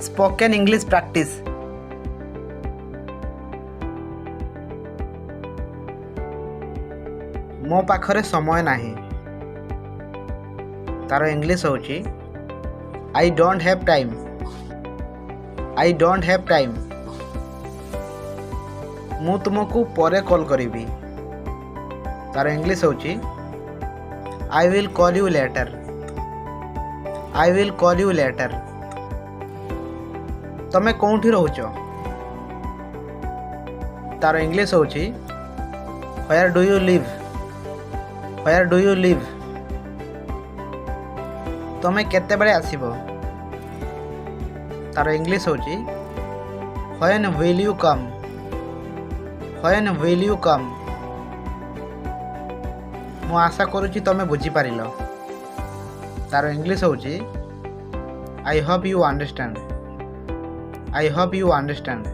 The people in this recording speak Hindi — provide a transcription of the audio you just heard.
Spoken English practice. मो पाखरे समय नाही। तार इंग्लिश होची I don't have time. I don't have time. मु तुमको परे कॉल करीबी। तार इंग्लिश होची I will call you later. I will call you later. तमे कौंठी रहुच? तार इंग्लिश होची where do you live. Where do you live. तमे केते बेले आसीबो? तार इंग्लिश होची when will you come. When will you come. मु आशा करूची तमे बुझी पारिलो। तार इंग्लिश होची I hope you understand. I hope you understand.